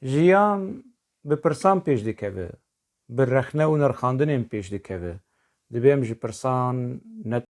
jiyan bi pirsan pêş dikeve, bi rexne û nirxandinên pêş dikeve. Divê em ji pirsan net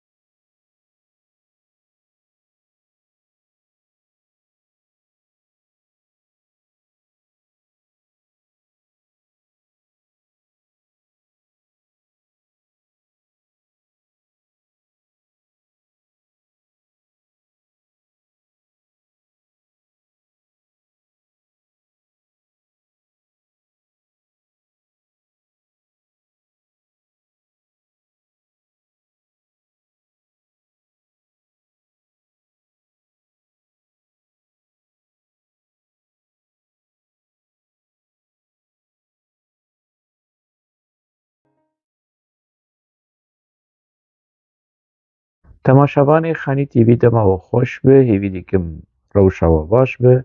Temaşevanê Xenî TV dema we xweş be, hêvî dikim rewşa we baş be,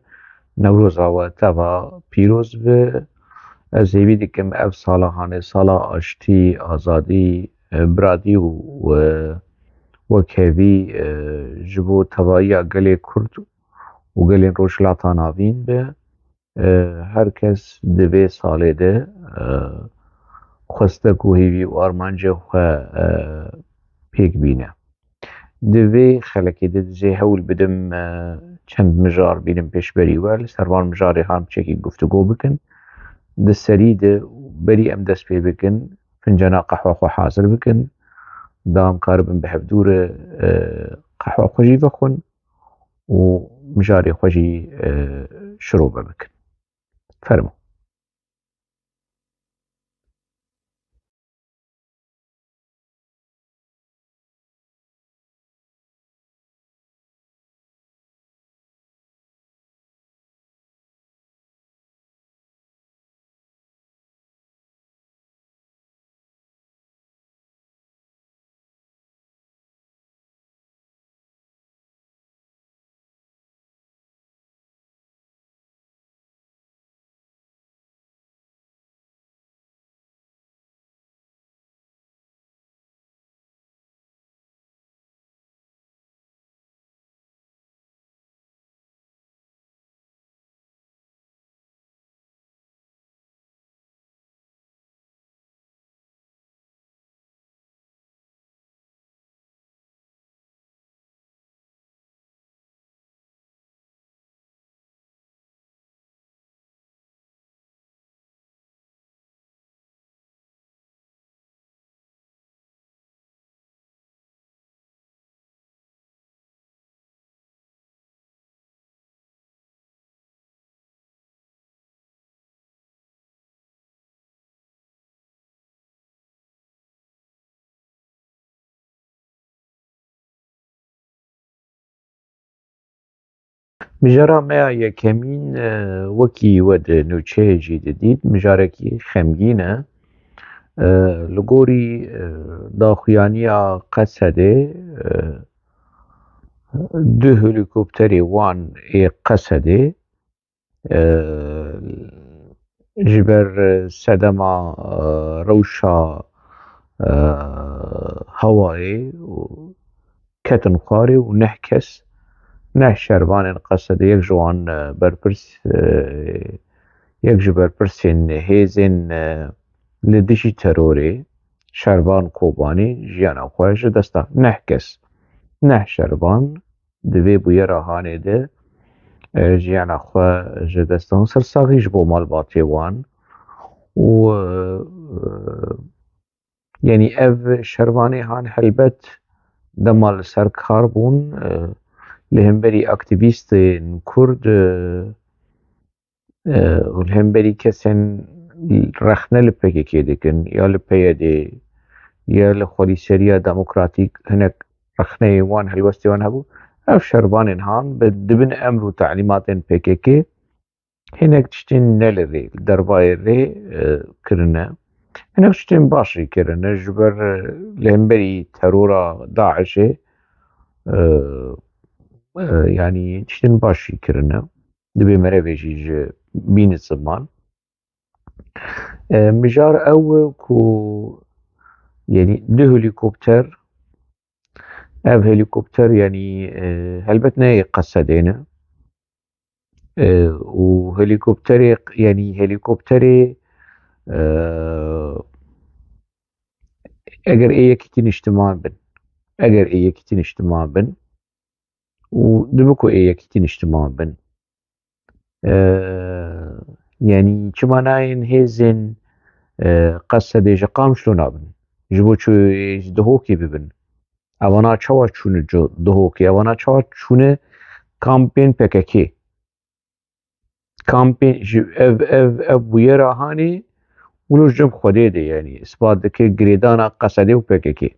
Newroza we teva pîroz be. Ez hêvî dikim ev sala hane sala aştî, azadî, biradî û wekhevî ji bo tevaiya gelê Kurd û gelên Rojhilata Navîn be. Her kes di vê salê de xwestek û hêvî û armancê xwe pêk bîne. Di vê xelekê de dizê hewl bidim çend mijar bînin pêşberî we, li ser van mijarê han çekî guftugû bikin. Di serî de berî em dest pê bikin, fincana qehwa xwe hazir bikin, da em karibin bi hevdûre qehwa xwe jî vexwin û mijarê xwe jî şirobe bikin. Fermo. Mijara me ya yekemîn wekî we di nûçeyê jî didît, mijarekî xemgîn e. Li gorî daxuyaniya Qesedê du helîkopterê wan ê Qesedê ji ber sedema rewşa hewayê ketin xwarê û neh şervanên Qesedê yek ji wan berpirs yek ji berpirsên hêzên li dijî terorê şervan Kobanî jiyana xwe ji desta neh şervan di vê bûyera hanê de jiyana xwe ji destan sirsaxî ji bo malbatê wan û yenî ev şervanê han helbet dema li ser kar bûn li hemberî aktivîstên Kurd û li hemberî kesên rexne li PKK dikin ya li PYD ya li Xwedîseriya Demokratîk hinek rexneyên wan helwestê wan hebû, ev şervanên han dibin emr û teelîmatên PKK hinek tiştên ne li rê li derbayê rê kirine. Hinek tiştên baş jî kirine ji ber li hemberî terora Daişê yanî tiştên baş jî kirine. Divê merevê jî ji bînin ziman. Mijar ew e ku yenî du helîkopter, ev helîkopter yenî helbet ne yê Qesedê ne, وهليكوبتري يعني هليكوبتري اگر ایکتین اجتماع بن اگر ایکتین اجتماع بن ودبكو ایکتین اجتماع بن يعني چماناين هيزن قصد جقام شلون ابن جبو چو دهوكي ببن اوانا چوا چونه جو دهوكي اوانا چوا چونه کامپین پککی کامپین اف بویرا هاني ولوش جم خوده ده يعني اثبات دكي جريدانا قصده و پککی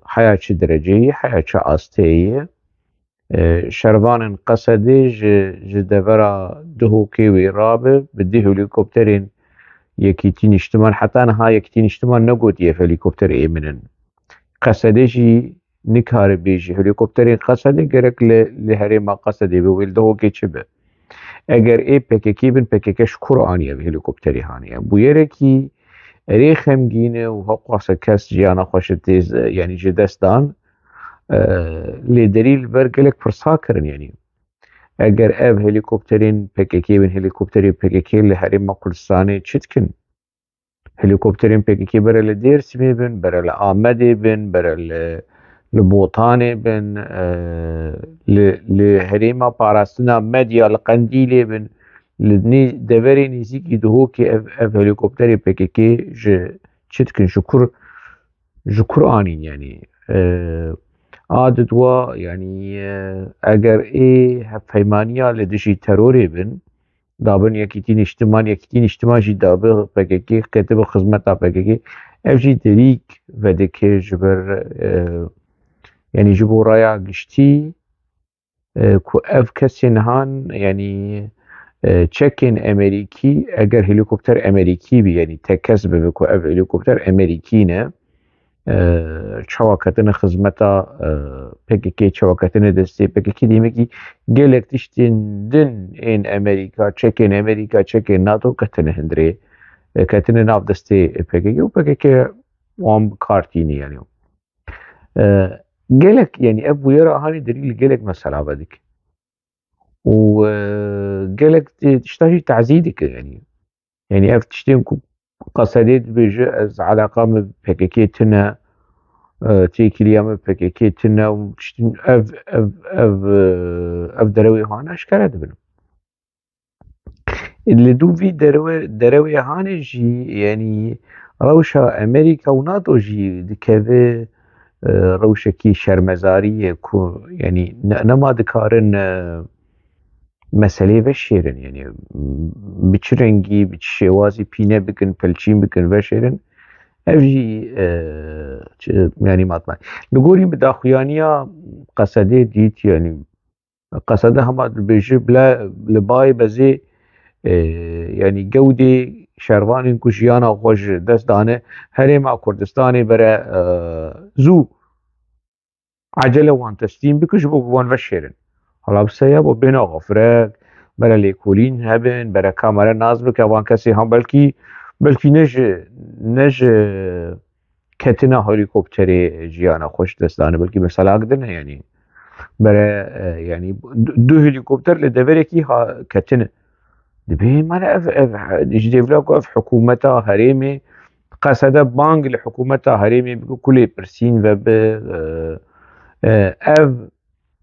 حياة چه درجه حياة چه آستهیه شروان قصده جدورا دهوكي ويرابه بده هليكوبترين يكيتين اجتماع حتى أنا هاي يكيتين اجتماع نقود هليكوبتر إيمنن قصده جي نكار بيجي هليكوبترين قصده جرك لهري ما قصده بويل دهوكي چبه اگر اي پککی بن پککش قرآنية بهليكوبتري هانية بويركي ريخم جينه وهقوص كاس جيانا خوش تيز يعني جدستان لدليل برقلك فرساكرن يعني اگر اف هليكوبترين پککی بن هليكوبتري پککی لهرم كردستاني چتكن هليكوبترين پککی برا لديرسمي بن برا لآمدي بن برا لبوطاني بن لهريما باراستنا مديا لقنديلي بن لدني دوري نزيكي دهوكي اف هليكوبتري پککی چتكن شكر آنين يعني عادت وا يعني اگر اي هفهمانيا لدشي تروري بن دابن يكيتين اجتماع جي دابه پککی كتب خدمتا پککی اف جي دريك ودكي جبر يعني جبو رايا قشتي كو اف كسين هان يعني تشيكين امريكي اگر هليكوبتر امريكي بي يعني تكسب بكو اف هليكوبتر امريكينا چاوکتن خدمتا پککی چاوکتن دستی پککی دیمکی گلک تشتین دن این امریکا چکین ناتو کتن هندری کتن ناف دستی پککی و پککی وام کارتینی يعني گلک يعني ابو يرى هاني دليل گلک مسألة بدك و گلک تشتاجي تعزيدك يعني اف تشتين قصديت بيجي از علاقة من پککی تنا تيكليام پککی تنا و تشتين اف دروي هانا اشكالات بنو اللي دو في دروي هاني جي يعني روشا امريكا وناتو جي دكاوه روشا كي شرمزاري يعني نما دكارن مسئله وشيرن يعني بچرنگي بچشوازي بينه بكن پلچين بكن وشيرن افجي يعني ماتما نقولي بداخوانيا قصده ديت يعني قصده هما بيجي بلا لباي بزي يعني جودي شروان كوشيانا خوش دست دانه هري مع كردستاني برا زو عجله وان تستيم بكش بوان وشيرن حالا بسيا بو بين غفرك برا ليكولين هبن برا كاميرا ناز بك وان كسي هم بلكي نج كتنا هليكوبتري جيانا خوش دستانه بلكي مثلا اقدرنا يعني برا يعني دو هليكوبتر لدوركي ها كتنا دبي ما اف جديفلاكو اف حكومتها هريمي قصده بانك لحكومتها هريمي كل برسين وب اف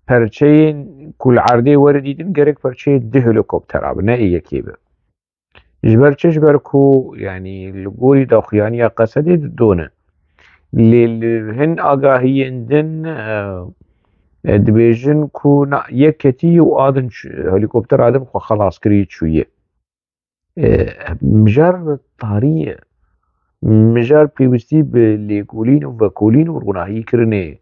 پرچین کل عرضه وردیدن گرک پرچه ده هلیکوپتر آب نه ایکی به جبر چش کو يعني لقوري داخيانية قصدي دونه هن آگاهی دن دبیجن کو یکتی و آدن هلیکوپتر آدم خو خلاص کرید شویه مجر طارية مجر بيوستي بليكولين وبكولين وروناهي كرني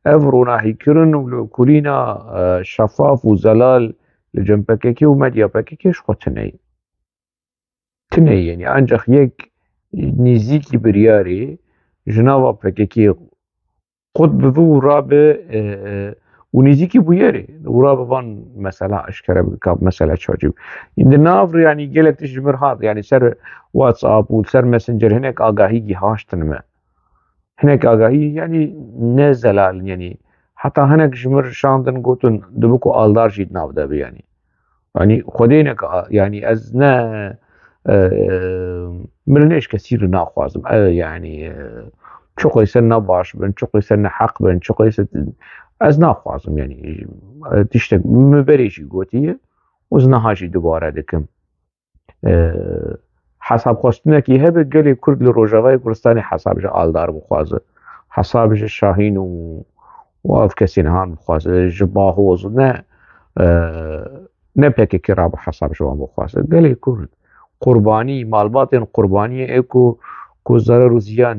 اف روناهي كرن وكولينا شفاف وزلال لجنبككي ومديا بككي شخو تني يعني انجخ يك نزيكي برياري جناوا بككي قطب ذو رابع ونزيكي بويري ورابع بان مسألة اشكرا بكاب مسألة شاجب النافر يعني جلك تجمر هذا يعني سر واتساب وسر ماسنجر هناك آگاهي هاشتن ما هناك آگاهي يعني نزلال يعني حتى هناك جمر شاندن قوتن دبكو آلدار جيد ناودا بياني يعني خدينك يعني أزنا ملناش كثير ناخوازم يعني شو يسنا باش بن شو يسنا حق بن شو يسنا از ناخوازم يعني تشتك مبريشي قوتي وزنا هاجي دوباره دكم حساب خواستنكي هبه قلي كرد لروجاوي كردستاني حساب جا آلدار بخوازه حساب جا شاهين واف كسين هان بخوازه جباهوز نه پێکێکی ڕا بە حەساب شەوان بۆ خواسە گەلێ کورد قوربانی مالباتێن قوربانیە ئێکۆ کۆزەرە و زیان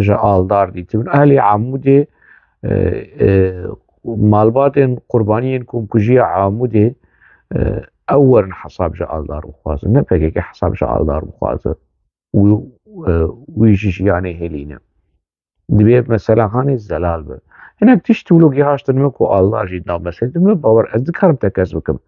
ژە ئالدار دیتبن ئەهلی عامودێ مالباتێن قوربانیên کۆمکوژیە عامودێ ئەو وەرن حەساب ژە ئالدار بخوازن نه پێکێکی حەساب ژە ئالدار بخوازە ویژی ژیانێ هێلینە دبێت مەسەلا هانێ زەلال بە هناك تشتولو جهاشتن مكو الله جيد نام مثلا دم باور أذكر تكاز بكم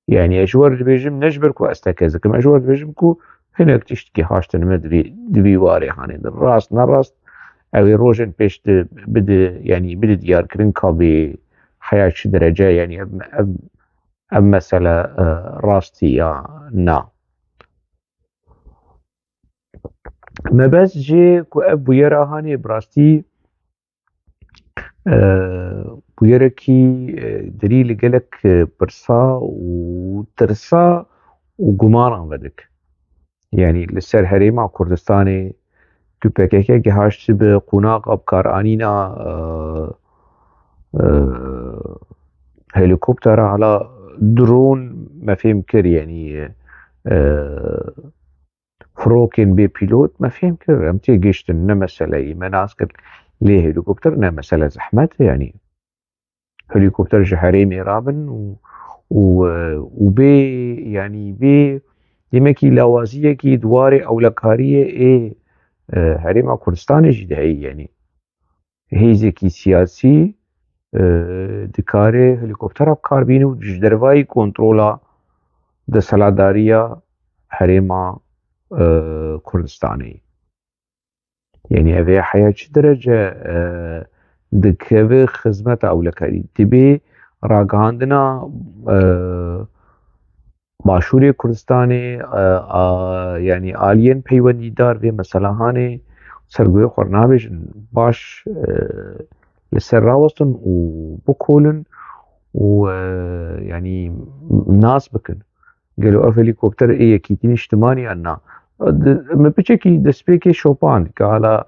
يعني أشوار بيجم نجبر كو أستكاز بكم أشوار بيجم كو هناك تشت جهاشتن مدري دبي واري هاني الراس نراس أو روجن بيش بده يعني بده ديار كرين كابي حياة شي درجة يعني أم مسألة راستي يا نا ما بس جي كو أبو يرا هاني براستي بویرەکی دەری لەگەلک پرسا و ترسا و گومانان بەدک یعنی لەسەر هەرێما کوردستانê tu PKK هاشت bi qunaqa bikaranîna helîkoptera hala dron me fêm kir yanî firokên bê pîlot me fêm kir em tê gihîştin ne meseleyî me nas kir lê helîkopter ne mesele zehmet yanî هليكوبتر ji herêmê rabin û bê yanî bê demekî lawaziyekî dwarê ewlekariyê ê herêma Kurdistanê jî de heye yanî hêzekî siyasî dikare helîkoptera bikarbîne û ji dervayî kontrola deselatdariya herêma Kurdistanê yanî ev ê heya çi derece dikeve xizmeta ewlekarî dibê ragihandina başûrê Kurdistanê yanî aliyên peywendîdar vê meselehanê sergoya xwe nabêjin baş li ser rawestin û bikolin û yanî nas bikin gelo ev helîkopter ê yekîtîn îjtimanî yan na me piçekî destpêkê şopand ke hala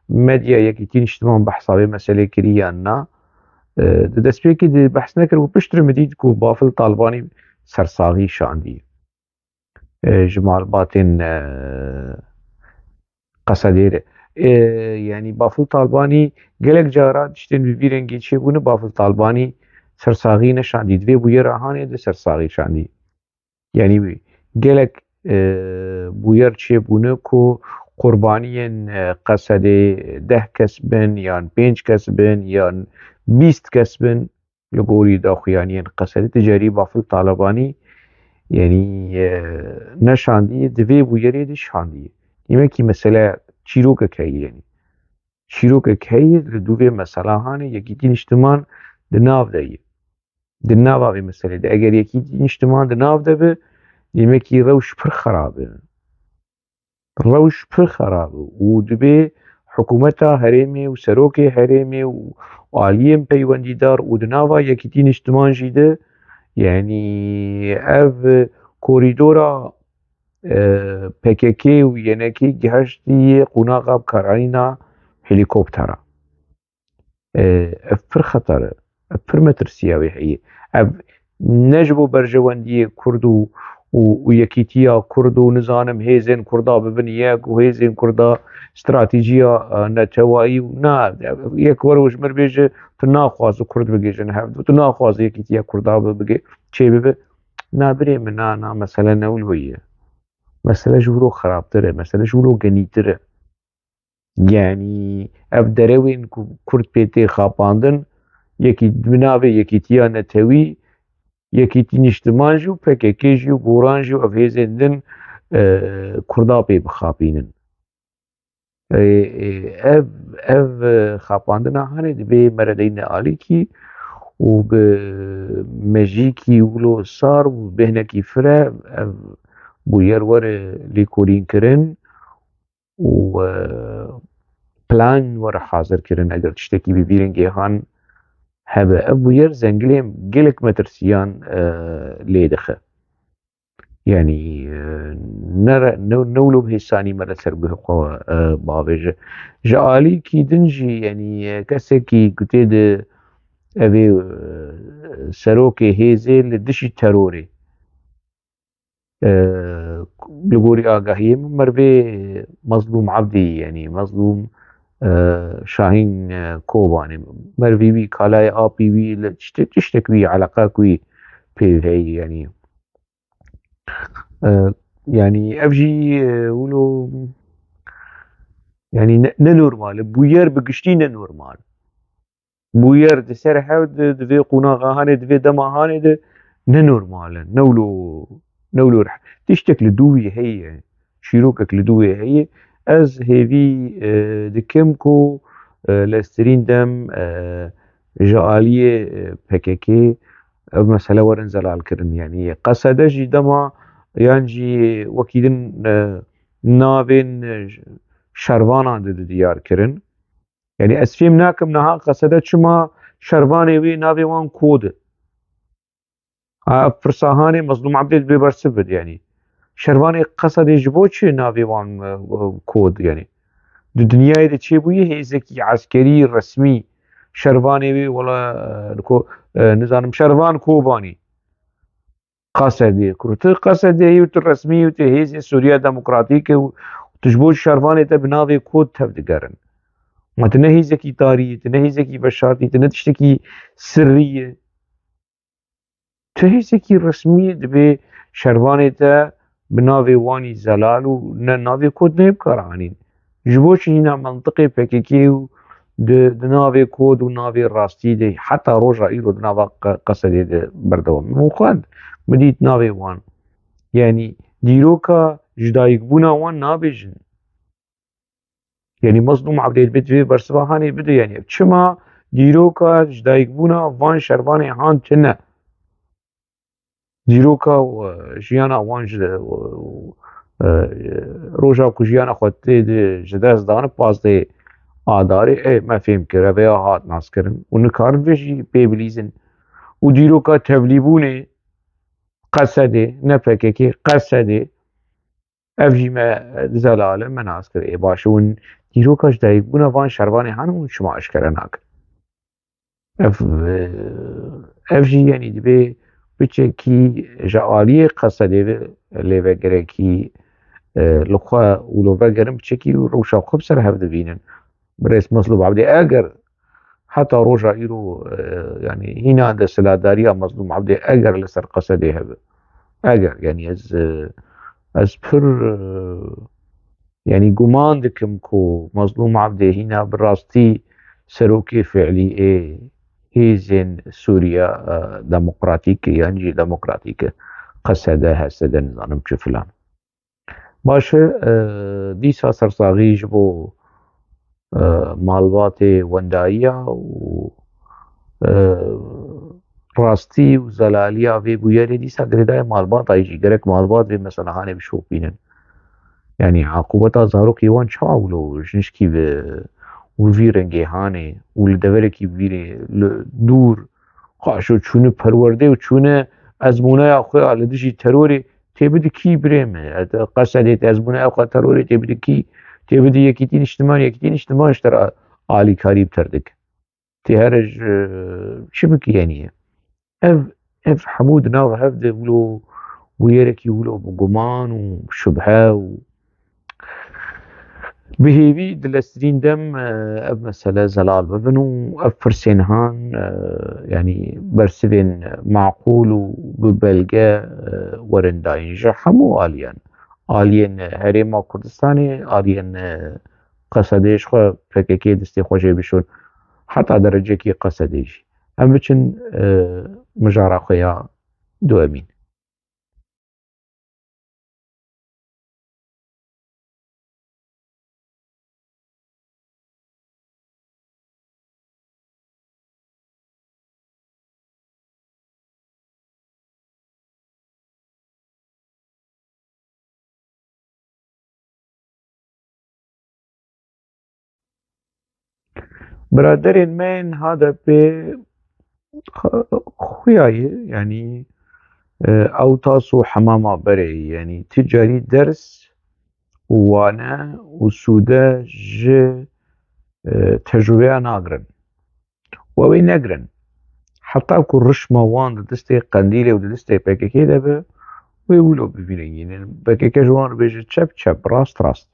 medya yekîtîn îjtiman behsa vê meselê kirî yan na di destpêkê de behs nekir û piştre me dît ku bafil Talibanî sersaxî şandî ji malbatên Qesedê re yanî bafil Talibanî gelek cara tiştên bi vî rengî çêbûne bafil Talibanî sersaxî neşandî divê bûyera hanê de sersaxî şandî yanî gelek bûyer çêbûne ku qurbaniyên Qesedê 10 kes bin yan 5 kes bin yan 20 kes bin li gorî daxuyaniyên Qesedê ticerî bafil Talibanî yanî neşandiye divê bûyerê de şandiye demekî mesele çîrokek heye yanî çîrokek heye li dû vê meselehanê yekîtîn îjtiman di nav de ye di nava vê meselê de eger yekîtîn îjtiman di nav de be demekî rewş pir xerab e rewş pir xerab e û dibê hikûmeta herêmê û serokê herêmê û aliyên peywendîdar û di nava yekîtîn îjtiman jî de yanî ev korîdora PKK û yenekî giheştiye qunaqa bikaranîna helîkoptera ev pir xeter e ev pir metirsiya wê heye ev ne ji bo berjewendiyê Kurd û yekîtiya Kurd û nizanim hêzên Kurda bibin yek û hêzên Kurda stratîjiya netewayî na yek were ji mir bêje tu naxwazî Kurd bigêjin hev tu naxwazî yekîtiya Kurda çê bibe na birê min na mesele newil wî ye mesele ji wilo xerabtir e mesele ji wilo genîtir e yanî ev derewên ku Kurd pê tê xapandin yekî bi navê yekîtiya netewî yekîtîn îjtiman jî û PKK jî û goran jî û ev hêzên din Kurda pê bixapînin ev xapandina hanê divê meredeyîne alîkî û bi mejîkî wilo sar û bêhnekî fire ev bûyer were lêkolînkirin û plan were hazirkirin eger tiştekî bi vî rengî hebe. Ev bûyer zengilên gelek metirsiyan lê dixe. Yani ne wilo hêsanî me li ser guhê xwe bavêje. Ji alîkî din jî yani kesekî ku tê di evê serokê hêzê li dijî terorê li gorî agahiyê min merivê Mezlûm Ebdî yani Mezlûm Şahîn Kobanî merivê wî kalayê apê wî li tiştek wî eleqek wî pê heye yani yani ev jî wilo yani ne normal e bûyer bi giştî ne normal. Bûyer di ser hev de di vê qunaxa hanê di vê dema hanê de ne normal e ne wilo tiştek li dû wî heye çîrokek li dû wê heye ez hêvî dikim ku li serîn dem ji aliyê PKK ev mesele werin zelalkirin yani qesede jî dema yan jî wekî din navên şervanan de diyar kirin yani ez fêm nakim niha qesede çima şervanê wê navê wan Kod e. Ev pirsa hanê Mezlûm Ebdî divê bersiv bid yani şervanê qesedê ji bo çi navê wan Kod yani di dinyayê de çêbûye hêzekî eskerî resmî şervanê wê wela nizanim şervan Kobanî qesedê kur tu qesedê û tu resmî û tu hêzê Sûriya Demokratîk e û tu ji bo şervanê te bi navê Kod tev digerin ma tu ne hêzekî tarî tu ne hêzekî veşartî tu ne tiştekî sirrî ye tu hêzekî resmî divê şervanê te bi navê wanî zelal û ne navê Kod nê bikare anîn ji bo çi hîna mentiqê PKK û di navê Kod û navê rastî de heta roja îro di nava qesedê de berdewam in û xwe bidît navê wan yani dîroka ji dayîkbûna wan nabêjin yani Mezlûm Ebdî divê bersiva hanê bide yani çima dîroka ji dayîkbûna van şervanê han tune dîroka jiyana wan ji roja ku jiyana xwe tê ji dest dan pazdehê adarê me fêm kir ev hat naskirin û nikarin vê jî pê bilîzin û dîroka tevlîbûnê qesedê ne PKK qesedê ev jî me zelal e me nas kir baş e hûn dîroka ji dayîkbûna van şervanê henin hûn çima eşkere nakin ev jî yani divê biçekî ji aliyê qesedê ve lêvegerekî li xwe wilo vegerin biçekî rewşa xwe bi ser hev dibînin birêz Mezlûm Ebdî eger heta roja îro yani hîna desthilatdariya Mezlûm Ebdî eger li ser qesedê hebe eger yani ez pir yani guman dikim ku Mezlûm Ebdî hîna bi rastî serokê feilî ê hêzên Sûriya Demokratîk yan jî Demokratîk e qesede hesede nizanim çi filan baş e dîsa sersaxî ji bo malbatê wendayiya û rastî û zelaliya vê bûyerê dîsa girêdayê malbata jî gerek malbat vê meselehanê bişopînin yani eqûbeta zarokê wan çawa wilo jinskî û vî rengê hanê û li deverekî vîrê li dûr xweşo çûne perwerdê û çûne ezmûneya xwe ya li dijî terorê tê bide kî birê me qesedê tu ezmûneya xwe terorê tê bide kî tê bide yekîtîn îjtiman yekîtîn îjtiman ji te re alîkarî bi ter dike tê here ji çi bikî yani ev hemû di nav hev de wilo bûyerekî wilo bi guman û şubhe û bi hêvî di leserîn dem ev mesele zelal bibin û ev pirsên han yani bersivên maqûl û bi belge werin dayîn ji hemû aliyan aliyên Herêma Kurdistanê aliyên qesedê ji xwe PKK destê xwe jê bişon heta derecekî qesedê jî em biçin mijara xwe ya duhemîn. برادرين من هذا خوياي يعني او تاسو حماما بري يعني تجاري درس وانا وسودا ج تجربة ناقرن ووي نقرن حتى اكو رشمة وان دستي قنديلة ودستي بككي دبا ويقولوا ببينين يعني بككي جوان ربيج تشب راست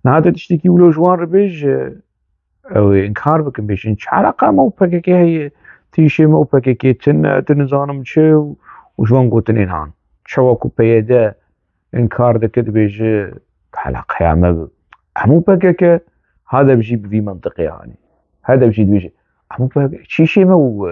نهادا تشتكي ولو جوان ربيج او انكار بكن بيش انش علاقة مو بككي هي تيشي مو بككي تنزانم تشي وجوان قوتنين هان شواكو بيدا انكار دكت بيج علاقة يا مو بككي هذا بجيب في منطقي يعني هذا بجيب بيجي مو بككي شي مو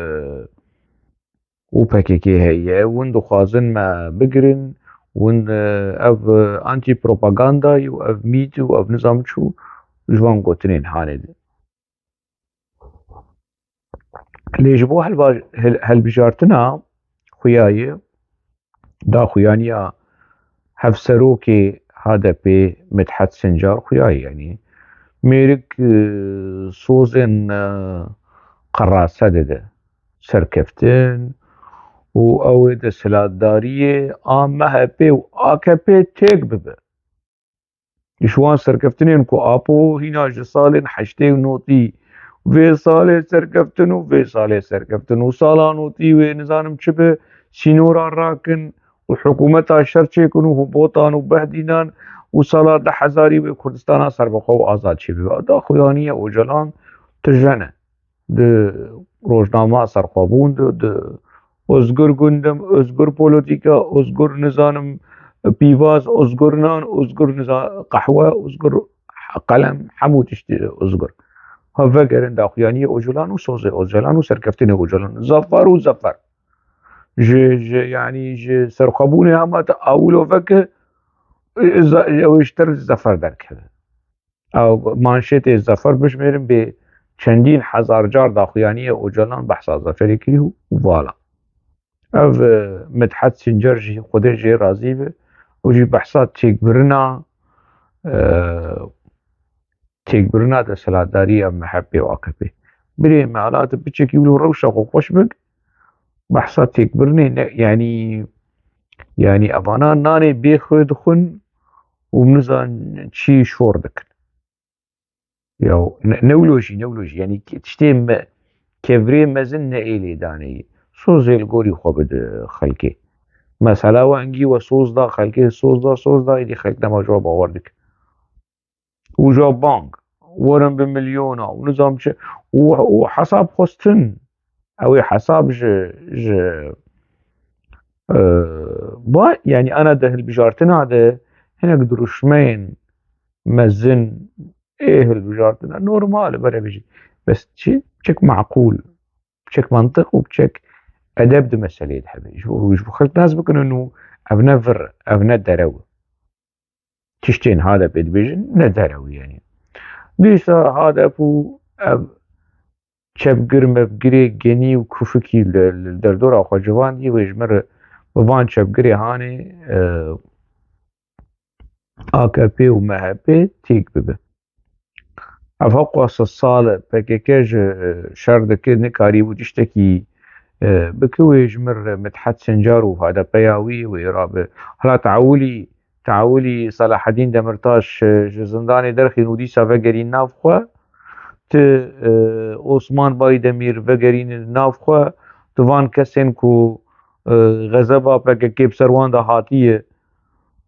وبككي هي وندو خازن ما بقرن ون اف انتي بروباغندا اف ميتو اف نظام شو جوان قوتنين هاني ليش بو هالبجارتنا خوياي دا خويانيا هفسروكي هذا بي مدحت سنجار خوياي يعني ميرك صوزن قراسة ده سركفتن و اويد سلادارية آمها بي و آكا تيك ببه شوان سركفتنين كو آبو هنا جسالين حشتي ونوتي في سالي سركفتن وفي سالي سركفتن وسالا نوتي ونزانم شبه سينورا راكن وحكومة شرچه كنو هبوطان وبهدينان وسالا ده حزاري وكردستانا سربخو آزاد شبه دا خويانية وجلان تجنه ده روجنامه سرخوابون ده özgür gündem, özgür politika, özgür nizanım بيفاز أزقر نان أزقر قهوة أزقر قلم حمو تشتي أزقر هفكرن داخيانية أجلان وصوزي أجلان وسركفتين أجلان زفر وزفر يعني سرخبوني هما أولو فك ويشتر الزفر درك أو مانشيت الزفر بش ميرن ب چندین هزار جار داخيانية أجلان بحثا زفري كريهو وفالا اف مدحت سنجر جي خوده جي راضي به وجي بحثات تيك برنا ده سلاداري ام محبه واكبه بري معلات بچك يقولوا روشة خوش بك بحثات تيك برني يعني افانا ناني بيخد خن ومنزان شي شوردك يو نولوجي يعني تشتي كفري مزن نئيلي داني سوزي القوري خوبد خلقي مثلا وانجي وصوص دا خلقي صوص دا يدي خلقنا ما جواب آوردك وجا بانك ورن بمليونا ونظام شيء وحساب خستن او حساب با يعني انا ده البجارتنا ده هنا قدرشمين مزن ايه البجارتنا نورمال برا بيجي بس بشك معقول بشك منطق وبشك ادب ده مسألة حبيبي وش بخلت ناس بكن انه ابنا دروي تشتين هذا بيدبيجن ندروي يعني ديسا هذا بو چپگر مفگری گنی و کوفکی در دور آخوا جوان دی و اجمر بوان چپگری هانه AKP و MHP تيك ببه افاق واسه الصالة بكيكاج شردكي نكاري وتشتكي بكو يجمر مدحت سنجار وهذا بياوي وإرابة هلا تعولي صلاح الدين دمرتاش زنداني درخي نودي سافقري نافخوا ت عثمان بايدمير وگرين نافخوا توان كسين كو غزبا بكيكي بسروان دا هاتيه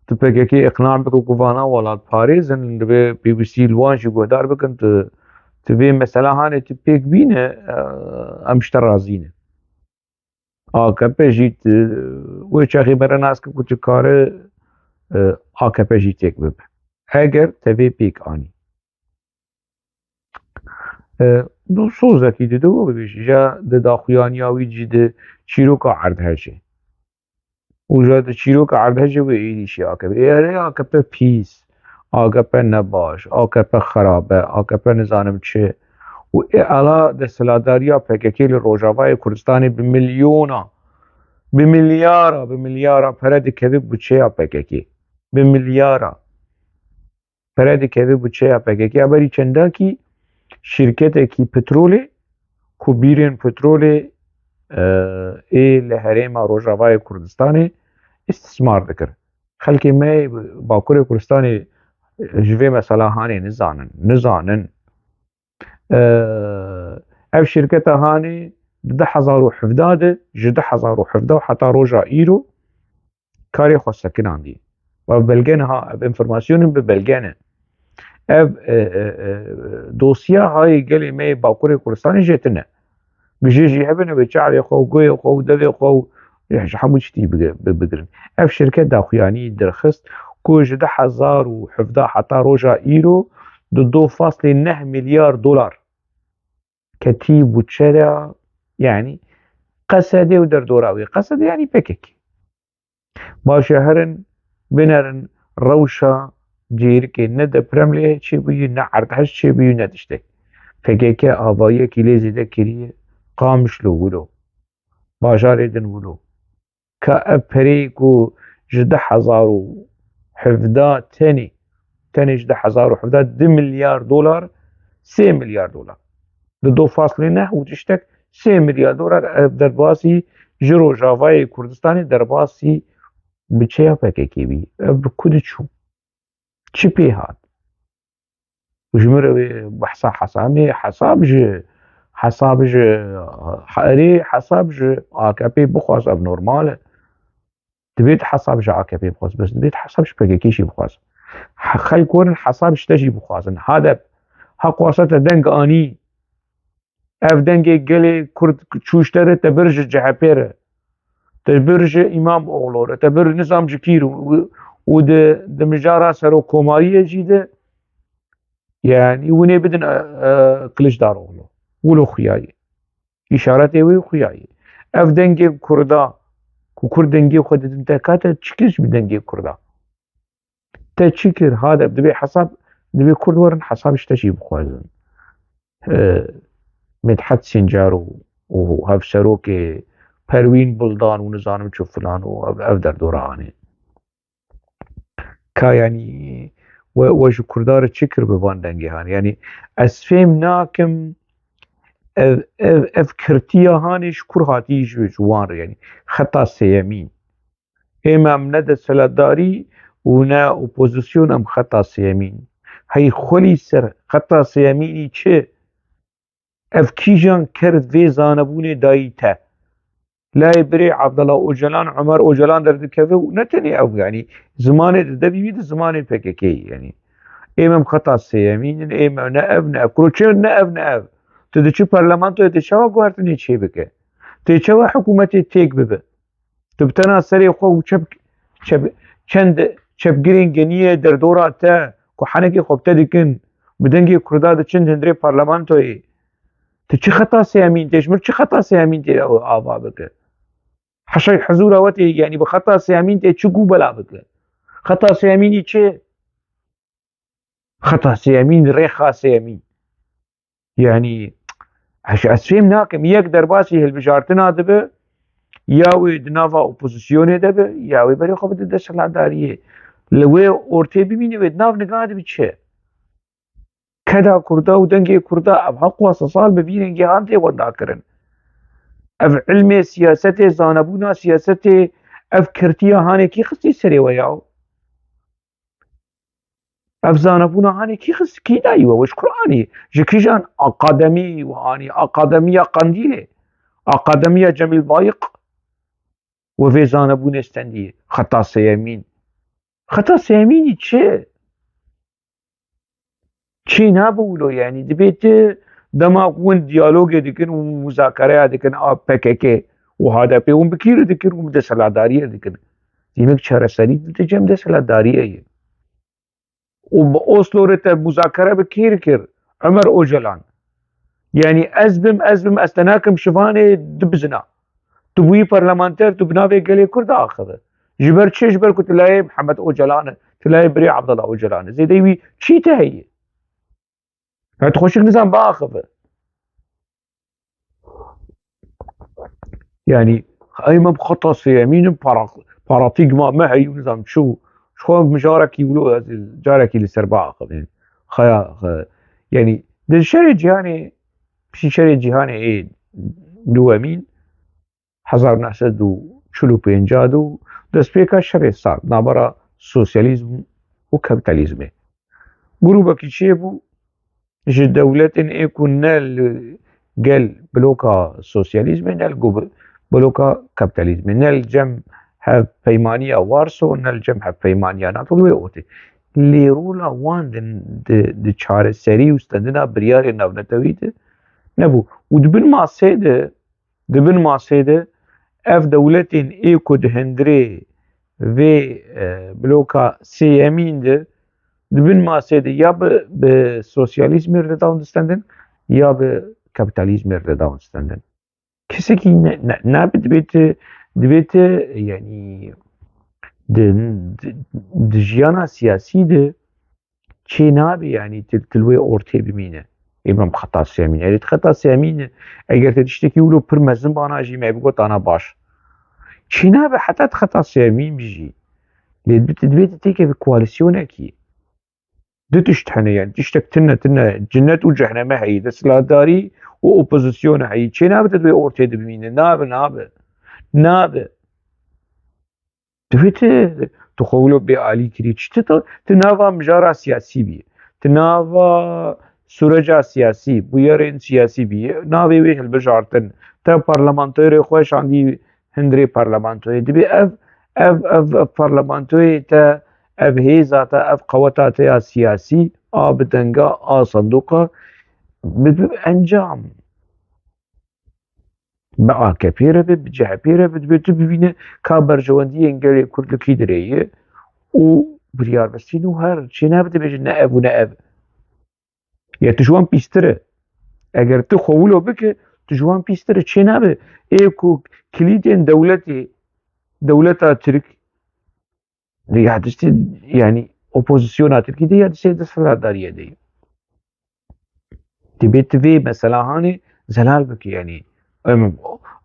تبكيكي اقناع بكو كوانا ولاد باريزن بي بي سي الوان شي قدار بكن تبي مثلا هاني تبيك بينا امشتر رازينه AKP جيت وچاخي برناس كو تكاره AKP جيتك بب اگر تبي بيك اني دو سوزكي دو بيش جا داخيانياوي جد شيروكا عرض هجي وجا شيروكا عرض هجي وإيدي شي AKP يعني AKP بيس AKP نباش AKP خرابه AKP نزانم چه و اعلا ده سلاداريا PKK لروجاوای كردستاني بمليارا پرد كوي بوچه PKK بمليارا پرد كوي بوچه PKK ابري چندا کی شركتكي بترولي كوبيرين بترولي اي لهريما روجافاي كردستاني استثمار ذكر خلكي ما باكوري كردستاني جوی مثلا هانی نزانن اف شركة هاني 10,017 جده 1017 حتى روجا ايرو كاري خو سكن عندي وبلغنها بانفورماسيون ببلغنه اف دوسيا هاي قالي مي باكوري كردستاني جيتنا بجيجي هبنا بيشعر خو قوي خو دبي خو حمود شتي بقرن اف شركة داخوياني درخست كو جده 1017 حتى روجا ايرو 2.9 مليار دولار كتيب وتشرع يعني قسدي ودردوراوي قسد يعني بكك باشهرن بنرن روشا جيركي ندى برملي شي بيو نعرتهش شي بيو ندشتك فكك آبایی كيلي زيده كريه قامش لو ولو باجار ادن ولو كأبريكو جده 1017 تاني جده 1017 2 مليار دولار 3 مليار دولار دو فاصله وتشتك 3 مليار دولار درباسي جرو جافاي كردستاني درباسي بچه پککی بی بکود چی پی هاد وجمر بحثا حساب ج حقري حساب ج AKP بخواست اب نورماله دبيت حساب ج AKP بخواست بس دبيت حساب ج پککی شي بخواست خل كون حساب ج تجي بخواستن هذا حق وسط دنگ اني اف دنگ گلي كرد چوشتره تبرج جهپره تبرج امام اوغلور تبرج نظام جكير ود مجارة سرو كومارية جيدة يعني وني بدن قلش دار اوغلو ولو خياي اشارتي وي خياي اف دنگي كردا كرد دنگي خود انتكاتا تشكيش بدنگي كردا تشكر هذا دبي حساب دبي كرد ورن حساب اشتشي بخوازن مدحت سنجار وهف سروكي پروین بلدان و نزانم چو فلان و اف در دورانه که یعنی وجو کردار چکر ببان دنگی هان یعنی از فهم ناکم اف کرتیا هانش کر هاتیش جوان یعنی خطا سیمین امام ند سلطداری و نه اپوزیسیون ام خطا سیمین هی خلی سر خطا سیمینی چه اف کیجان کرد وی زانبون دایی ته لا بري عبد الله اوجلان عمر اوجلان دردكفه ونتني او يعني زمان ده بيد زمان PKK يعني امام خطا سيمين امام نأب كروچه نأب تدچ برلمانتو تشوا گوارتني چي بك تشوا حكومتي تيك بب تبتنا سري خو چب چند چبگرين گنيه در دورا تا کو حنكي خبت دكن بدنگي كردا د چند هندري برلمانتو تچ خطا سيمين تشمر چ خطا سيمين تي آوا بك حشي حزورة وتي يعني بخطا سيامين تي چو بلا بك خطا سياميني چه خطا سيامين ريخا سيامين يعني هش اسفهم ناكم يك درباسي هالبجارتنا دبه ياوي دنافا اوبوزيسيون دبه ياوي بري خبت دسلا داريه لوي اورتي بيميني ودناف نقاد بچه كدا كردا ودنگي كردا اب حق وصال ببينن جهانتي ودا كرن اف علم سياسته زانبونا سياسته اف كرتيا هاني كي خصي سري وياو اف زانبونا هاني كي خص كي دايوه وش قراني جكيجان اقادمي وهاني اقادميه قنديله اقادميه جميل بايق وفي زانبون استندي خطا سيمين خطا سيميني چه نابولو يعني دبيت دما وين ديالوج دكن ومذاكره دكن PKK وهذا بيوم بكير دكن ومدسلاداريه دكن ديمك چرسري دجم دسلاداريه وبأوسلو رت مذاكره بكير كير عمر اوجلان يعني ازبم استناكم شفاني دبزنا تبوي برلمانتر تبناوي قالي كرد اخذ جبر چه جبر كنت لاي محمد اوجلان تلاقي بري عبد الله اوجلان زي ديوي شي تهي هتخشك نظام باخذ يعني ايما بخطا سيمين باراتيجما ما هي نظام شو مجارك يقولوا جارك اللي سربا يعني يعني در شر جیهانی پشی شر جیهانی دوامین 1945 دو دست پیکا شر سال نابرا سوسیالیزم و کپیتالیزم گروبا کی چه بو جه دولت ایکو نل گل بلوکا سوسیالیزم نل بلوکا کپیتالیزم نل جم هف پیمانیا وارسو نل جم هف پیمانیا ناتولوی اوتی لیرولا وان د چاره سری استندنا بریار نونتویده نبو و دبن ماسیده اف دولتین ایکو دهندره و بلوکا سیامین ده دبن ماسیده یا به سوسیالیزم رداون دستندن یا به کپیتالیزم رداون دستندن کسی که نه دبیت یعنی د جیانا سیاسی ده چه نابی یعنی تلوی ارتی بمینه ایمم خطا سیامین یعنی خطا سیامین اگر تشتکی ولو پر مزن بانا جی ما بگوت انا باش چه نابی حتی خطا سیامین بيجي دبيت تيكي في كواليسيون اكي دو تشتحنه يعني تشتك تنه جنة وجهنم هي دسلاداري و اوبوزيسيون هي چه نابي تدوي اورتي بمینه نابي دبيت تخولو بآلی کری چه تناوا مجارا سیاسی بی تناوا سورجا سیاسی بویرین سیاسی بی ناوی وی هلبجارتن تا پارلمانتوی خوش آندی هندری پارلمانتوی دبی اف پارلمانتوی تا اف هیزا تا اف قوتات سیاسی آب دنگا صندوقا انجام به AKP re به CHP re به تو ببینه که برجواندی انگلی کردکی دریه و بریاربستین و هر چه نبده بجه نه اف و نه اف یا تجوان پیستره اگر تو خوولو بکه تجوان پیستره چه نبه ایکو کلیدین دولتا ترک یادستی yani opozisyon Türkiye'de yadisi destadariye değil. Tibet ve mesela hani zelal beki yani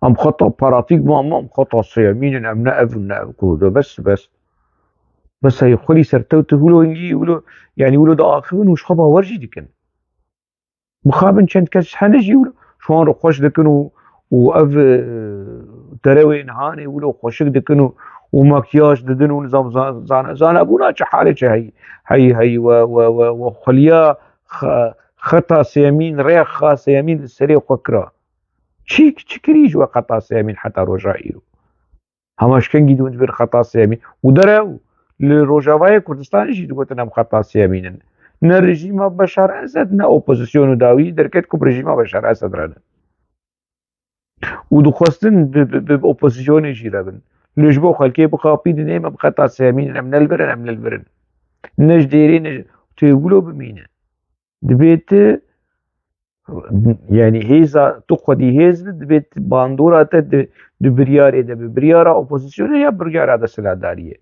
ام خطأ باراتيغما ام خطأ سيامين ام نقف كله بس هي خلي سرتو تقولوا انجي يقولوا ده اخرين وش خبا ورجي دكن مخابن كانت كاس حنجي شلون رو خوش دكن واف تراوي نهاني يقولوا خوشك دكن ومكياج ددن ونظام زان ابونا حاله هي وخليا خطأ سيامين ريخ خاص يمين السريع فكره چی کریج و خطا سیامین حتی روجاییرو همش کنگی دوند بر خطا سیامین و داره لروجاوای کردستان جی دوگتن هم خطا سیامینن نه رژیم بشار اسد نه اپوزیسیون داوی درکت کو رژیم بشار اسد رانه و دو خواستن به اپوزیسیون جی رابن لجبو خلکی بخاپید نیم خطا سیامین هم نلبرن نج دیرین تقولوا بمینه دبیت yani heza tu xwedî hêz dibê bandora te di biryarê de bi biryara opozisyonê ya biryara desthilatdariyê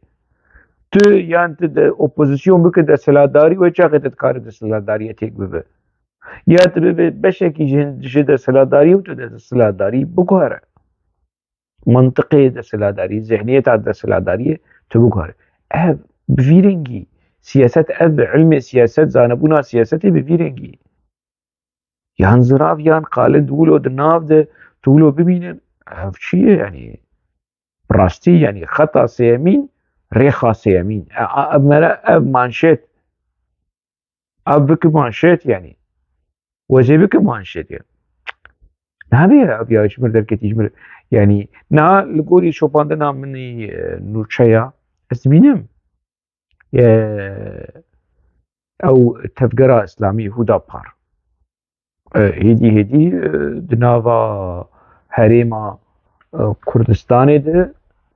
tu yan tu de opozisyon bike desthilatdarî wê çaxê te dikarî desthilatdariyê têk bibe ya tu bibe beşekî ji desthilatdarî û tu desthilatdarî biguhere mantiqê desthilatdarî zihniyeta desthilatdariyê tu biguhere ev bi vî rengî siyaset ev ilmê siyaset zanebûna siyasetê bi vî rengî yan zirav yan qale dûlo di nav de tûlo bibînin ev çi ye yani rastî yani xeta sêyemîn rêxa sêyemîn ev mere ev manşet ev bike manşet yani wezê bike manşet ye nabe ev ya ji mir derketî ji mir yani na li gorî şopandina minî nûçeya ez dibînim ew tevgera İslamî Hûdapar هدی di nava herêma Kurdistanê de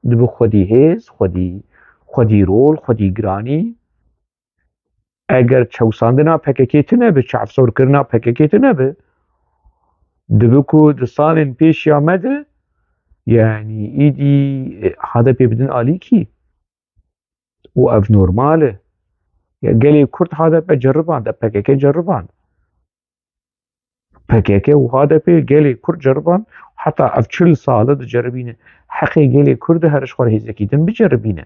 dibe xwedî hêz xwedî rol xwedî giranî eger çewsandina PKK tune bi çavsorkirina PKK tune bi dibe ku di salên pêşiya me de yani îdî HDP bidin alîkî û ev normal e gelê Kurd HDP ceriban de PKK ceriban PKK و HDP gelê Kurd ceriban heta ev 40 sal diceribîne heqê gelê Kurd herî ji xwe re hêzekî din biceribîne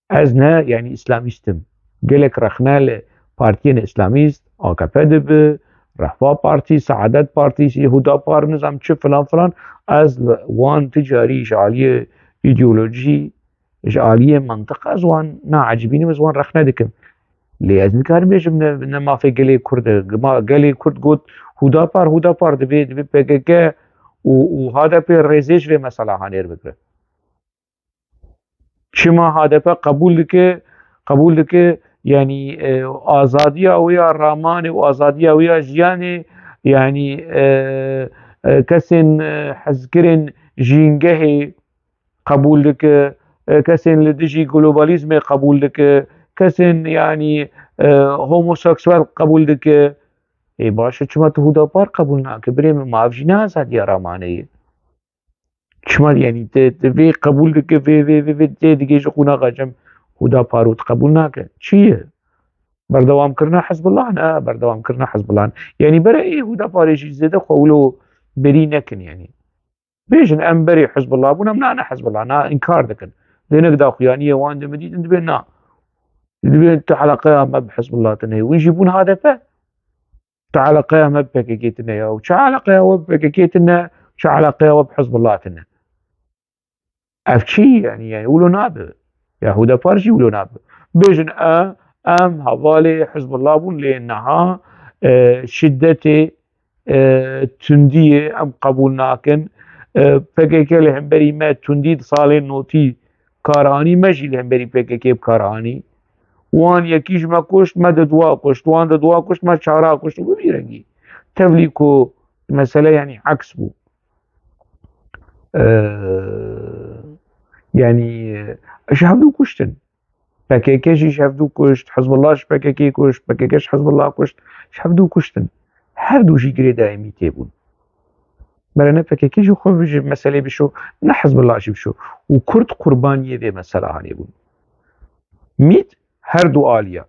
ez ne yani îslamîst im gelek rexne li partiyên îslamîst AKP dibe رفاه بارتي سعادت بارتي هدا بار نظام چه فلان فلان از وان تجاري جعالية ايديولوجي جعالية منطق از وان نا عجبيني از وان رخنا دكم لي از نكار بيجم ما في قلي كرد ما قلي كرد قد هدا بار دبي PKK وهذا بي ريزيش في مسألة هانير بكره شما HDP قبول دکه يعني آزادی اویا رامان و آزادی اویا جیانی يعني کسین حزکرین جینگه قبول دکه کسین لدجی گلوبالیزم قبول دکه کسین يعني هوموسكسوال قبول دکه ای باشه چما تو هدا پار قبول ناکه بریم معافجی نه آزادی رامانه شما يعني في قبول دك في دیگه خونه قاجم هدا پاروت قبول ناکه چیه بردوام کرنا حزب الله نه بردوام کرنا حزب الله يعني برای هدا پاريش زده قولو بري نكن يعني بيجن ام بري حزب الله بونا انا حزب الله انا انكار دكن دينك دا خيانيه وان دمديد انت بينا تعالى قيامه بحزب الله تنهي ويجيبون هذا تعالى قيامه بكيكيتنا وتعالى قيامه بكيكيتنا تعالى قيامه بحزب الله تنهي افشي يعني يقولوا نابه يهودا فارشي يقولوا نابه بيجن ام هوالي حزب الله بون لانها شدتي تندية ام قبول ناكن PKK لهم بري ما تنديد صالين نوتي كاراني ماشي لهم بري PKK بكاراني وان يكيش ما كشت ما ددوا كشت وان ددوا كشت ما شارع كشت وبيرنجي تفليكو مسألة يعني عكس بو يعني شهدوا كشتن PKK شهدوا كشت حزب الله PKK كشت PKK حزب الله كشت شهدوا كشتن هر دو شي قري دائمي تيبون برنا PKK جو خو مسألة بشو نه حزب الله شي بشو وكرد قربانية في مسألة هاني بون ميت هر دو آلية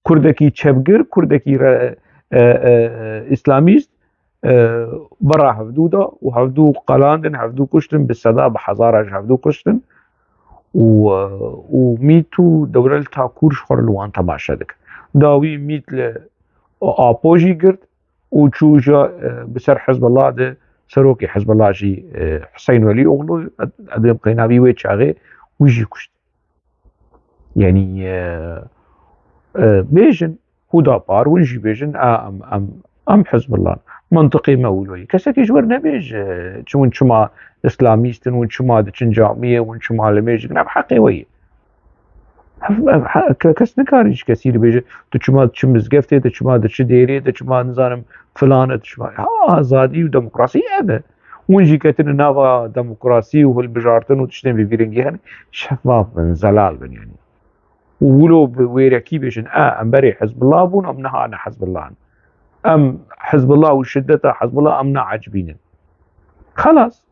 كردكي چبگر كردكي اسلاميست برا هفدودا وهفدو قلاندن هفدو كشتن بالصدا بحزارة هفدو كشتن وميتو دولة التاكور شخور الوان تماشا دك داوي ميت آبوجي قرد وچو جا بسر حزب الله ده سروكي حزب الله جي حسين ولي اغلو ادريم قيناوي ويتشاغي ويجي كشت يعني بيجن هدا بار ونجي بيجن ام حزب الله منطقي مولوي كسك يجور نبيج چون شما اسلاميستن وان شما دچن جامعه وان شما لميج ناب حقي وي كس نكاريش كثير بيجي تشما تشمزقفتي تشما دچ ديري تشما نظام فلان تشما آزادي وديمقراطيه ابا ونجي كتن نافا ديمقراطي وهالبجارتن وتشتم بيرنجي يعني شفاف من زلال بن يعني وولو ويركي بيجن ام بري حزب الله بون ام نها انا حزب الله ام حزب الله وشدته حزب الله ام عجبين خلاص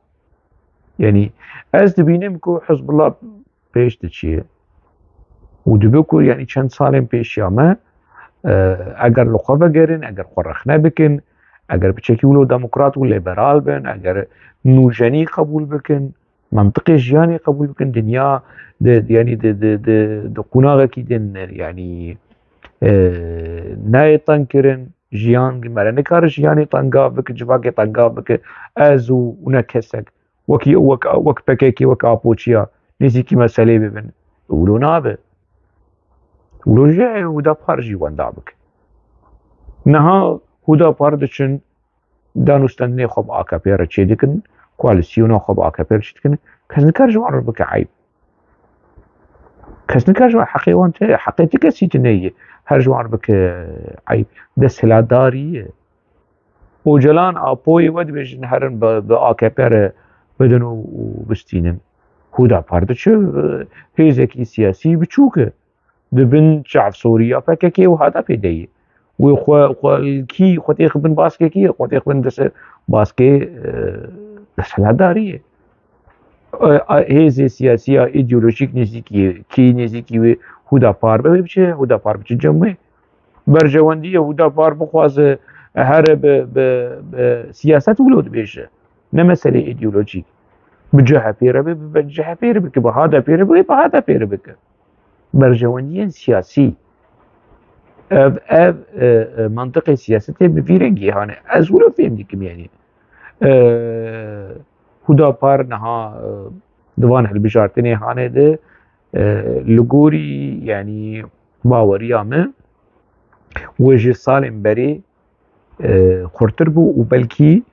يعني از دبينمكو حزب الله بيش تشيه ودبكو يعني چند سالين بيش ياما اگر لخوة گرن اگر خورخنه بكن اگر بچكي ولو ديمقراط و ليبرال بن اگر نوجني قبول بكن منطقي جياني قبول بكن دنيا يعني د قناغه كي دن يعني ناي تنكرن جيان مرة نكار جياني تنقا بك جواكي تنقا بك ازو ونكسك وك PKK وك آبوچيا نزيكي مسألة ببن ولو نابه ولو جاي هدا بار جيوان دابك نها هدا بار دچن دانستنه خب AKP را چه دکن کواليسيونا خب AKP را چه دکن کس نکار جوان رو بك عيب کس نکار جوان حقي وانت حقيتي كسي تنيه هر جوان بك عيب دس هلاداري وجلان آبوي ود بيجن هرن AKP را بدن وبستينن هدا بار دچه هيزكي سياسي بچوكه دبن شعب سوريا PKK وهذا بيديه وكي خوتيخ بن باسكي خوتيخ بن دس باسكي دس هلاداريه هيزي سياسية ايديولوجيك نزيكي كي نزيكي هدا بار بچه هدا بار بچه جمعه برجواندية هدا بار بخواز هر بسياسات ولود بيشه نمسألة ايديولوجيك بجهة بيره بجهة بيره بك بهذا بيره بهذا بيره بك برجواندية سياسي اف منطقي سياسته بفيرنجي هاني از ولو فهم ديكم يعني هدا بار نها دوان هالبجارتني هاني ده لغوري يعني باوريا من وجه سالم بري خورتر بو و بلكي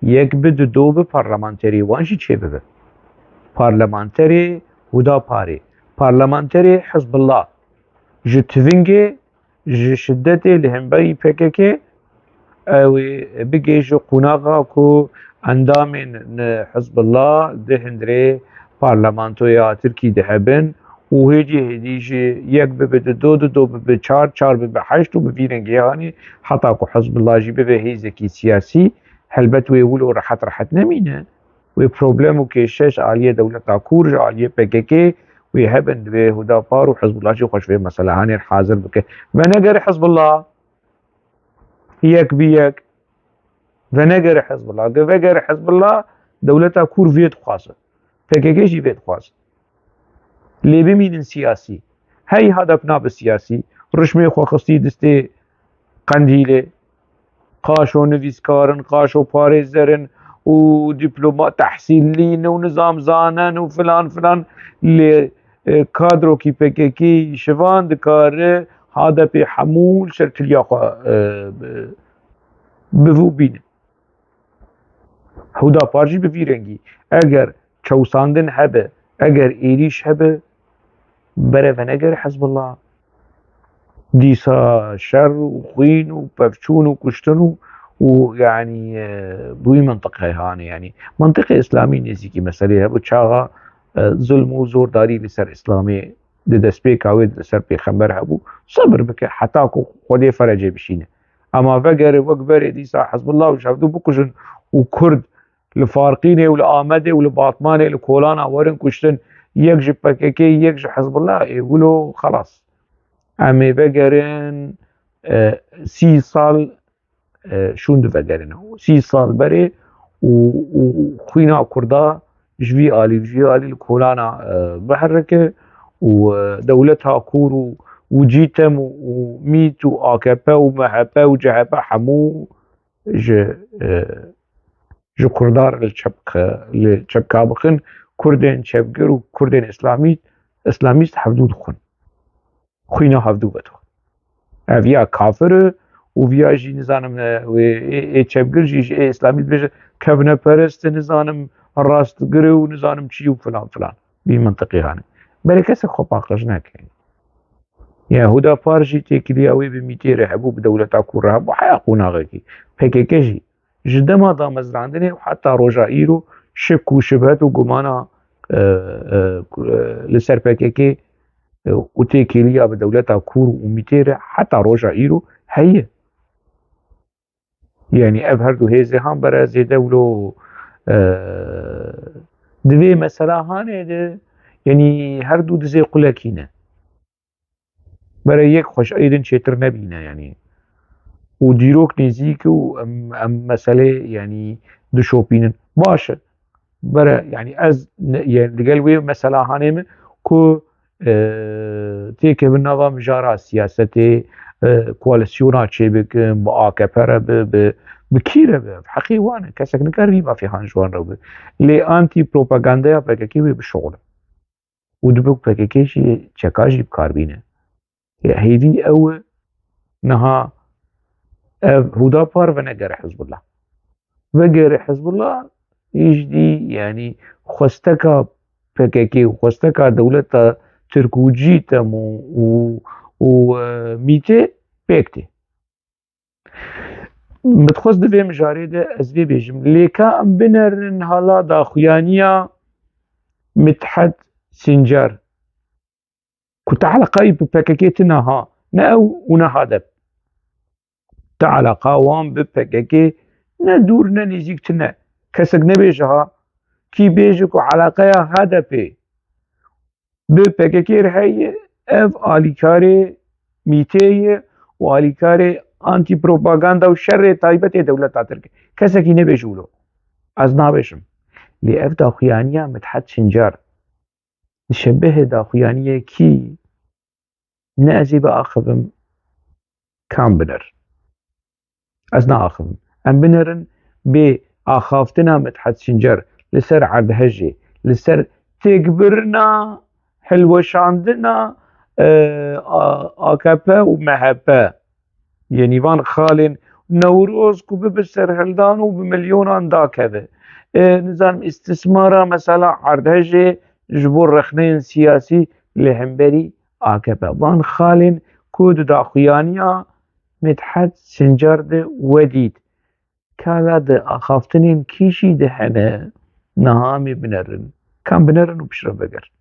يك بد دو به پارلمانتری وانجي چه ببه پارلمانتری هدا پاري پارلمانتری حزب الله جي تفنجي جي شدتي لهنبري PKK او بگه جو قناغا کو اندامن حزب الله ده هندري پارلمانتو یا تركي ده هبن و هيجي يك دو به چار به حشت و بفيرنجي هاني حتى كو حزب الله جي به هيزكي سياسي هلبت ويقولوا راحت نمينه و بروبلمو كيشش عالية دولة كورج عالية PKK ويهبن به هدا بار و حزب الله جي خوش به مثلا هاني الحاضر بك ونقر حزب الله يك بيك ونقر حزب الله وقر حزب الله دولة كور فيت خاصة PKK جي فيت خاصة لي بمين سياسي هاي هدفنا بالسياسي رشمي خوخصي دستي قنديلة قاشو نفيسكارن قاشو باريزرن و دبلومات تحصيلين ونظام زانن وفلان اللي كادرو كي PKK شفان دكار هذا بحمول شركة ياخو بفو بين هدا بارجي بفيرنجي اگر چوساندن هبه اگر ايريش هبه بره ونگر حزب الله ديسا شر وخوين وبفشون وكشتن ويعني بوي منطقة هاني يعني منطقة إسلامي نزيكي مسألة هبو تشاغا ظلم وزور داري لسر إسلامي دست بيكاوي لسر بيخمبر هبو صبر بك حتى خودي فرجي بشينه اما وگر وقبر ديسا حزب الله وشافدو بكشن وكرد لفارقينه ولآمده ولباطمانه لكولانا ورن كشتن يكجي PKK يكجي حزب الله يقولوا خلاص امی وگرن 30 سال شون دو وگرن 30 سال بره و خوینا کردا جوی آلی لکولانا بحرکه و دولتها کور و جیتم و میت و AKP و MHP و CHP حمو جو کردار لچبکا بخن کردین چبگر و کردین اسلامیست حفدو دخن خوینا هفدو بتو اویا کافر و ویا جی نزانم و چبگر جی اسلامی بشه کفنه پرست نزانم راست گره و نزانم چی و فلان بی منطقی هانه برای کسی خوب آقاش نکنی هدا پار جی تکلی اوی بمیتی رحبو بدولتا کور رحبو حیاقون آقا کی PKK جی جدما دا مزراندنه و حتی روژا ایرو شک و شبهت و گمانا لسر PKK وتيكيليا بدولتها كور وميتيرة حتى روجا إيرو هي يعني أفهردو هيزي هم برازي دولو دوي مسألة هاني ده يعني هردو دزي قلاكينة برا يك خوش أيضا شتر نبينا يعني وديروك نزيك أم مسألة يعني دو شوبينن باشا برا يعني أز يعني لقلوي مسألة هاني كو تيكي بالنظا مجارة سياسة كواليسيونا چه بكن با AKP بكيرة بحقي وانا كسك نكريبا في هانجوان رو لي انتي بروباغاندا PKK بشغل ودبوك PKK شي چكاجي بكاربينه هيدي او نها هدا بار ونقر حزب الله وقر حزب الله يجدي يعني خوستكا PKK وخوستكا دولتا تركوجي تم و ميته بيكتي بتخص دبي مجاري ده از بي بيجم ليكا ام بنرن هالا دا خويانيا متحد سنجر كنت علاقة بPKK تنها ناو ونهادب تعلاقة وان بPKK ندور ننزيك تنا كسك نبيجها كي بيجكو علاقة هذا بي PKK رهي اف آليكاري ميتي و آليكاري انتي بروباغاندا و شر تايبت دولت تركي كسكي نبيجولو از نابشم لي اف داخويانيا متحد شنجار نشبه داخويانيا كي نأزي بأخذم كان بنر از ناخذ ام بنرن بآخافتنا مدحت سنجر لسر عرض هجي لسر تكبرنا حلوة شاندنا آكابا ومهبا يعني وان خالين نوروز كو ببسر هلدان وبمليونان دا كذا نظام استثمارا مثلا عرض هجي جبور رخنين سياسي لهمبري آكابا وان خالين كود دا خيانيا مدحت سنجر ده وديد كالا ده آخافتنين كيشي ده هنه نهامي بنرن كان بنرن وبشرب بقر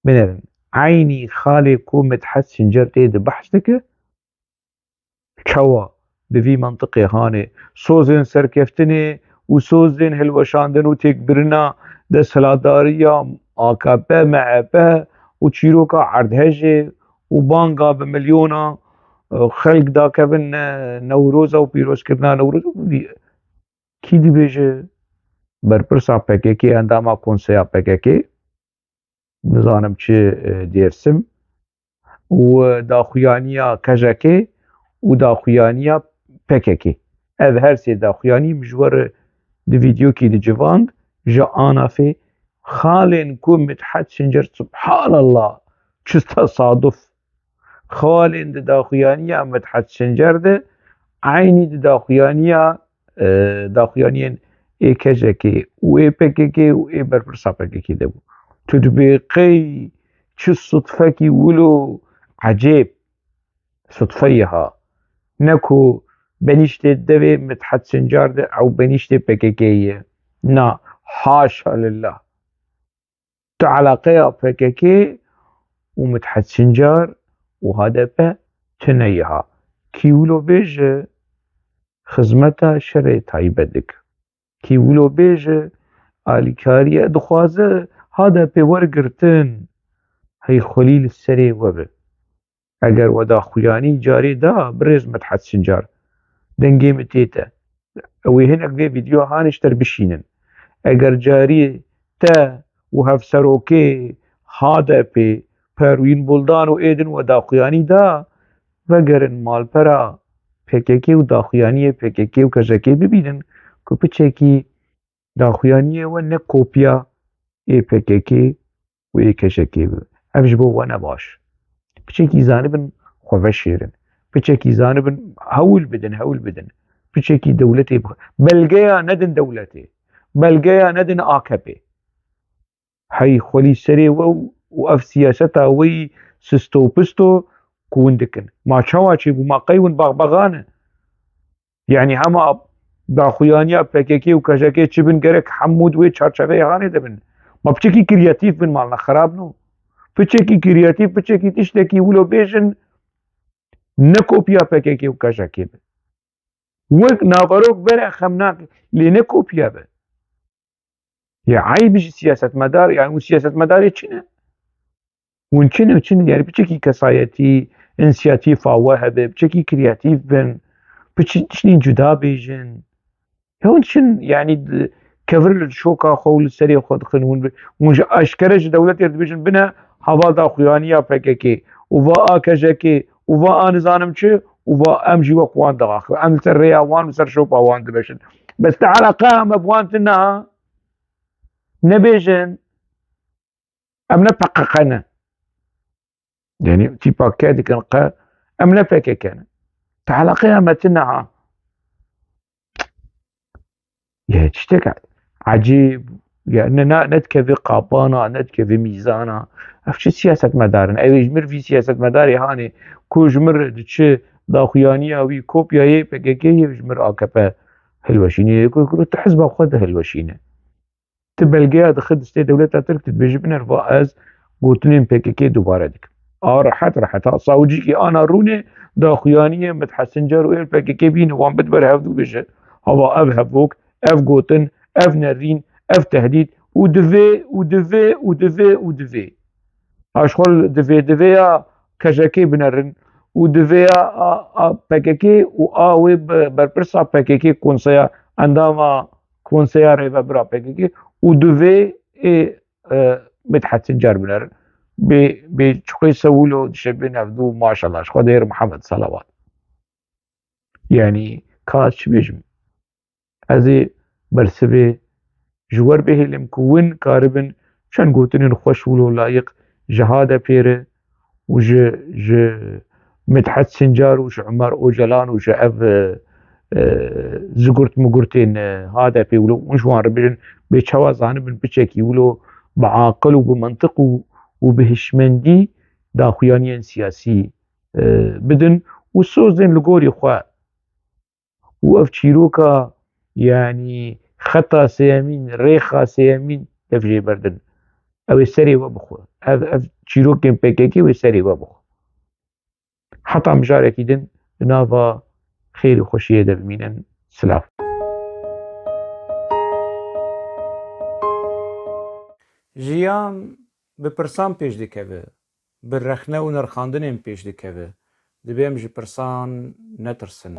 بنرن عيني خالي كو مدحت سنجر تيد بحثك كوا بفي منطقة هاني سوزن سركفتني وسوزن هلوشاندن وتكبرنا ده سلاداريا آكابا معبا وچيروكا عرض هجي وبانقا بمليونا خلق دا كفن نوروزا وبيروز كرنا نوروزا كي دي بيجي برپرسا PKK انداما كونسيا PKK نزانم چه ديرسم وداخويانيا كجكي وداخويانيا PKK ev her sê daxuyanî mijwar di vîdyokî di civand ji ana fê xalên ku Midhet Şincer subhanallah çi tesaduf xalên di daxuyaniya Midhet Şincer de aynî di daxuyaniya daxuyaniyên ê KJK û ê PKK û ê berpirsa PKK de bû tu dibê qey çi sudfekî wilo ecêb sudfeyê ha ne ku benîştê devê Midhet Şincer de ew benîştê PKK ye na haşa lillah tu elaqeya PKK û Midhet Şincer û HDP tune ye ha kî wilo bêje xizmeta şerê taybet dike kî wilo bêje alîkariya dixwaze HDP wergirtin heyxwelî li serê we be eger we daxuyanî carê da birêz Midhet Şincer dengê min tê te ew ê hinek vê vîdyo hanî ji te re bişînin eger carî te û hevserokê HDP پەروین بولدان و ئێدن و داخویانی دا vەگەرن ماڵپەرە پێکێکی و داخویانیە پێکێکی و کەژەکەی ببینن کە پچێکی داخویانیەوە نە کۆپیا ئێ پێکێکی و ئێ کەژەکەی بێ ئەڤش بۆ وە نەباش پچێکی زانبن خۆڤە شێرن پچێکی زانبن هەول بدن پچێکی دەولەتێ بەلگەیە نەدن دەولەتێ بەلگەیە نەدن ئاکەپێ هەی خۆلی سەرێوە و ئەف سیاسەتا وەی سستۆ و پستۆ کوون دکن ماچاواچێ بوو ماقەیون باغبەغانە یعنی هەما داخویانیا پێکێکی و کەژەکەی چ بن گەرەک هەموو دوێ چارچەڤەی هانێ دەبن ما پچێکی کریاتیف بن ماڵنە خراب نۆ پچێکی کریاتیف پچێکی تشتێکی ولۆ بێژن نەکۆپیا پێکێکی و کەژەکێ بن وەک ناڤەرۆک بەرە خەمناک لێ نەکۆپیا بن یا عیبش سیاسەتمەدار یان و سیاسەتمەدارێ چنە ون چنە یاری پچێکی کەسایەتی ئینسیاتیفاوە هەبێ پچێکی کریاتیف بن پچنین جودا بێژن هەون چن یعنی کەڤر لە شۆکا خۆ و سەرێ خۆ دخن ونژ ئەشکەرەش دەولەتێ دەبێژن بنە هەوا داخویانیا پێکێکێ وڤا ئاکەژەکێ وڤا ئانزانم چ وڤا ئەم ژی وەک وان دەغاخ ئەم سەر ڕێیاوان و سەر شۆپاوان دەبێشن بەستە عەلاقە ئەمە بوانتن نەها نەبێژن ئەم نە پەقەقەنە یعنی تیپاکە دکن قە ئەم نە پێکێکەنە تعەلاقە ئەمەتن نەها یە تشتێکە عەجیب نەتکەڤێ قاپانە نەتکەڤێ میزانە ئەف چ سیاسەتمەدارن ئەوێ ژمر ڤی سیاسەتمەدارێ هانێ کۆ ژمر چ داخویانیا وی کۆپیایە پێکێکەیە ژمر ئاکەپە هەلوەشینێ تو حزبا خۆ دە هەلوەشینە tu belgeya dixî destê dewleta Tirk tu dibêjî binêrva ez gotinên PKK dubare dikim a rehet sawcîkî ana rûnê daxuyaniyê Medhed Sincar û êr PKK bîne wan bidber hev dû bêje hava ev hevok ev gotin ev nerîn ev tehdît û divê aşxol divêya kejekê binerin û divêya PKK û a wê berpirsa PKK konseya endama konseya rêvebira PKK û divê Medhed Sincar binerin bê çiqê sewûl û dişebin hevdû maşallah ji Xwedê Mihemed Selawat yanî ka ez çi bêjim ez ê bersivê ji wer bihêlim ku win karibin çend gotinên xweş û layiq ji hade pêre û ji Medhed Sincar û ji Umer Ocalan û ji ev zigurt mugurtên HDP wilo hûn ji wan re bêjin bê çawa zanibin piçekî wilo bi aqil û bi mintiq û bi hişmendî daxuyaniyên siyasî bidin û sozên li gorî xwe û ev çîroka yanî xeta sêyemîn rêxa sêyemîn dev jê berdin ew ê serê we bixwe ev çîrokên PKK wê serê we bixwe heta mijarekî din di nava xêr û xweşiyê de bimînin silav jiyan bi pirsan pêş dikeve bi rexne û nirxandinên pêş dikeve dibê em ji pirsan netirsin